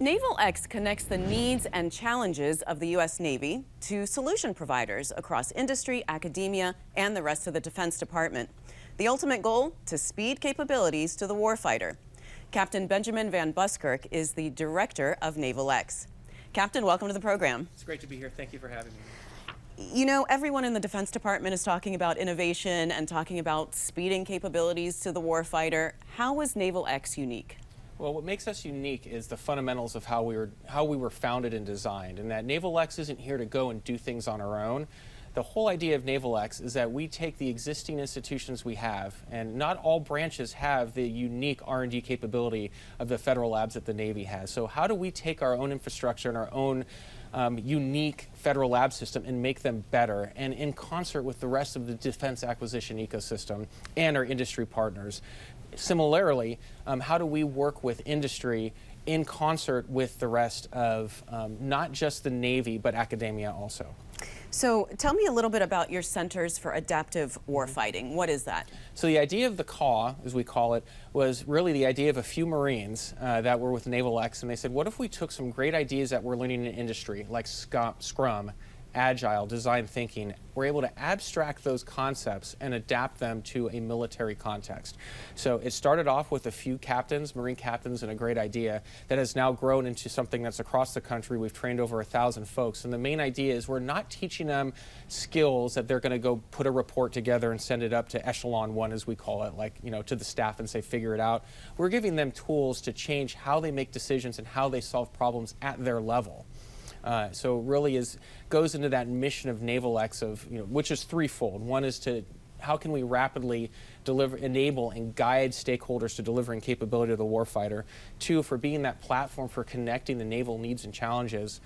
Naval X connects the needs and challenges of the U.S. Navy to solution providers across industry, academia, and the rest of the Defense Department. The ultimate goal, to speed capabilities to the warfighter. Captain Benjamin Van Buskirk is the director of Naval X. Captain, welcome to the program. It's great to be here. Thank you for having me. You know, everyone in the Defense Department is talking about innovation and talking about speeding capabilities to the warfighter. How is Naval X unique? Well, what makes us unique is the fundamentals of how we were founded and designed, and that Naval X isn't here to go and do things on our own. The whole idea of Naval X is that we take the existing institutions we have, and not all branches have the unique R&D capability of the federal labs that the Navy has. So how do we take our own infrastructure and our own unique federal lab system and make them better, and in concert with the rest of the defense acquisition ecosystem and our industry partners? Similarly, how do we work with industry in concert with the rest of not just the Navy, but academia also? So tell me a little bit about your Centers for Adaptive Warfighting. What is that? So the idea of the CAW, as we call it, was really the idea of a few Marines that were with Naval X, and they said, what if we took some great ideas that we're learning in industry, like Scrum, Agile, design thinking, we're able to abstract those concepts and adapt them to a military context. So it started off with a few captains, Marine captains, and a great idea that has now grown into something that's across the country. We've trained over 1,000 folks, and the main idea is we're not teaching them skills that they're going to go put a report together and send it up to Echelon 1, as we call it, like, you know, to the staff and say, figure it out. We're giving them tools to change how they make decisions and how they solve problems at their level. So it really goes into that mission of Naval X, which is threefold. One is to how can we rapidly enable and guide stakeholders to delivering capability to the warfighter. Two, for being that platform for connecting the naval needs and challenges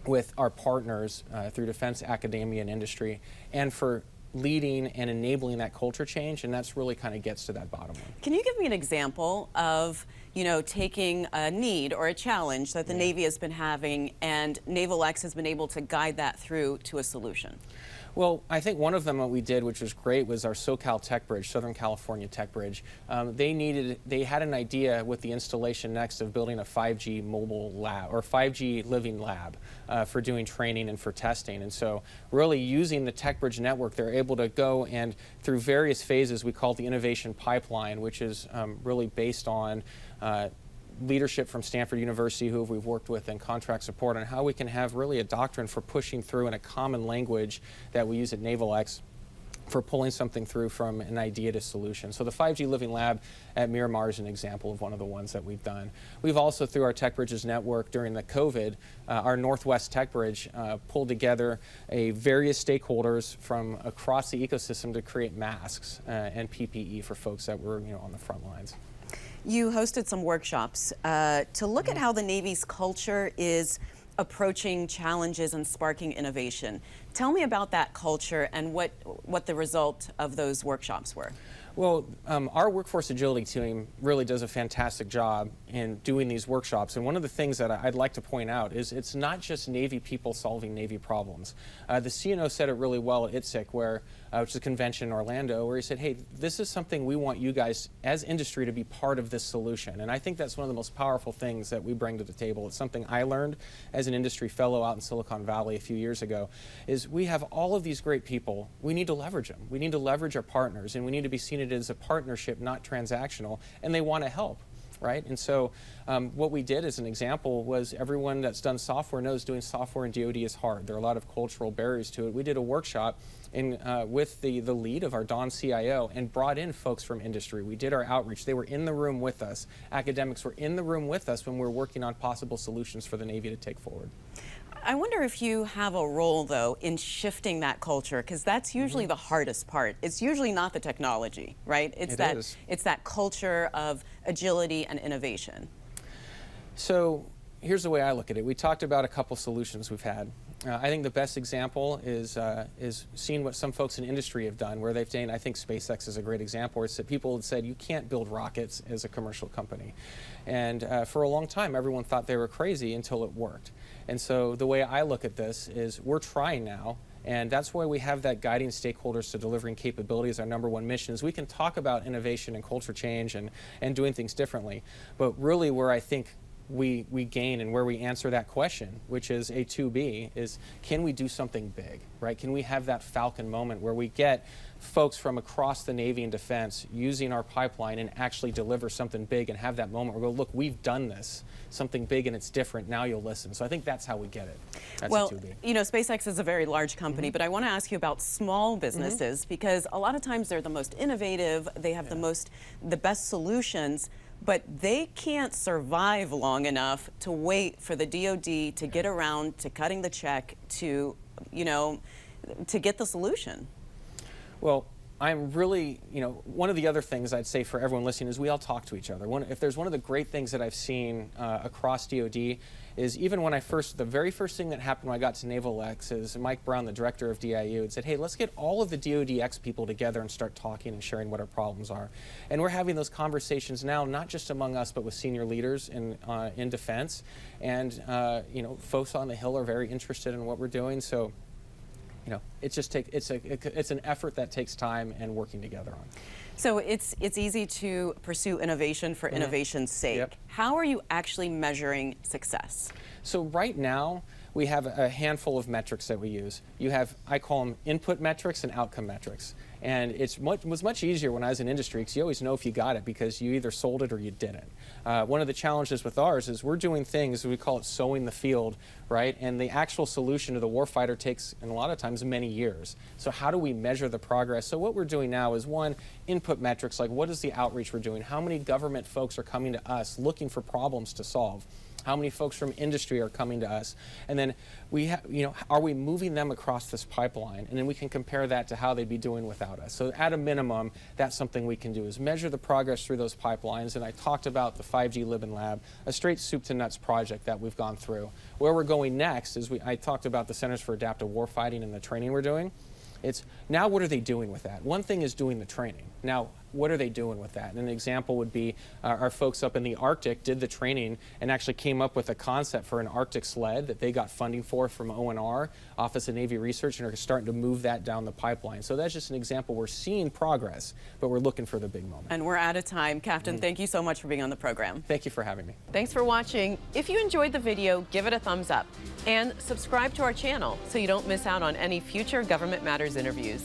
with our partners through defense, academia, and industry, and for leading and enabling that culture change, and that's really kind of gets to that bottom line. Can you give me an example of, you know, taking a need or a challenge that the Navy has been having and Naval X has been able to guide that through to a solution? Well, I think one of them that we did, which was great, was our SoCal Tech Bridge, Southern California Tech Bridge. They had an idea with the installation next of building a 5G mobile lab, or 5G living lab, for doing training and for testing. And so really using the Tech Bridge network, they're able to go and through various phases, we call it the innovation pipeline, which is really based on leadership from Stanford University, who we've worked with in contract support, on how we can have really a doctrine for pushing through in a common language that we use at Naval X for pulling something through from an idea to solution. So the 5G Living Lab at Miramar is an example of one of the ones that we've done. We've also, through our Tech Bridges network during the COVID, our Northwest Tech Bridge pulled together various stakeholders from across the ecosystem to create masks and PPE for folks that were on the front lines. You hosted some workshops to look at how the Navy's culture is approaching challenges and sparking innovation. Tell me about that culture and what the result of those workshops were. Well, our workforce agility team really does a fantastic job in doing these workshops. And one of the things that I'd like to point out is it's not just Navy people solving Navy problems. The CNO said it really well at ITSIC, which is a convention in Orlando, where he said, hey, this is something we want you guys as industry to be part of this solution. And I think that's one of the most powerful things that we bring to the table. It's something I learned as an industry fellow out in Silicon Valley a few years ago, is we have all of these great people. We need to leverage them. We need to leverage our partners, and we need to be seen as a partnership, not transactional, and they want to help, right? And so what we did as an example was everyone that's done software knows doing software in DoD is hard. There are a lot of cultural barriers to it. We did a workshop with the lead of our Dawn CIO and brought in folks from industry. We did our outreach. They were in the room with us. Academics were in the room with us when we were working on possible solutions for the Navy to take forward. I wonder if you have a role, though, in shifting that culture, because that's usually the hardest part. It's usually not the technology, right? It's that culture of agility and innovation. So here's the way I look at it. We talked about a couple solutions we've had. I think the best example is seeing what some folks in industry have done, where they've done, I think SpaceX is a great example, where it's that people had said you can't build rockets as a commercial company. And for a long time, everyone thought they were crazy until it worked. And so the way I look at this is we're trying now, and that's why we have that guiding stakeholders to delivering capability as our #1 mission, is we can talk about innovation and culture change and doing things differently. But really where I think we gain and where we answer that question, which is a 2B, is can we do something big, right? Can we have that Falcon moment where we get folks from across the Navy and Defense using our pipeline and actually deliver something big and have that moment where we go, look, we've done this, something big and it's different, now you'll listen. So I think that's how we get it. That's well, a 2B. you know, SpaceX is a very large company, but I want to ask you about small businesses because a lot of times they're the most innovative, they have the best solutions, but they can't survive long enough to wait for the DoD to get around to cutting the check to, you know, to get the solution. Well, I'm really, you know, one of the other things I'd say for everyone listening is we all talk to each other. If there's one of the great things that I've seen across DoD is even when the very first thing that happened when I got to Naval X is Mike Brown, the director of DIU, had said, hey, let's get all of the DoD X people together and start talking and sharing what our problems are. And we're having those conversations now, not just among us, but with senior leaders in defense. And, you know, folks on the Hill are very interested in what we're doing. So, you know, it's an effort that takes time and working together on. So it's easy to pursue innovation for innovation's sake. Yep. How are you actually measuring success? So right now, we have a handful of metrics that we use. You have, I call them input metrics and outcome metrics. And it was much easier when I was in industry because you always know if you got it because you either sold it or you didn't. One of the challenges with ours is we're doing things, we call it sowing the field, right? And the actual solution to the warfighter takes, and a lot of times, many years. So how do we measure the progress? So what we're doing now is one, input metrics, like what is the outreach we're doing? How many government folks are coming to us looking for problems to solve? How many folks from industry are coming to us? And then are we moving them across this pipeline? And then we can compare that to how they'd be doing without us. So at a minimum, that's something we can do is measure the progress through those pipelines. And I talked about the 5G Lib and Lab, a straight soup to nuts project that we've gone through. Where we're going next is I talked about the Centers for Adaptive Warfighting and the training we're doing. It's now what are they doing with that? One thing is doing the training. Now, what are they doing with that? And an example would be our folks up in the Arctic did the training and actually came up with a concept for an Arctic sled that they got funding for from ONR, Office of Navy Research, and are starting to move that down the pipeline. So that's just an example. We're seeing progress, but we're looking for the big moment. And we're out of time. Captain, thank you so much for being on the program. Thank you for having me. Thanks for watching. If you enjoyed the video, give it a thumbs up and subscribe to our channel so you don't miss out on any future Government Matters interviews.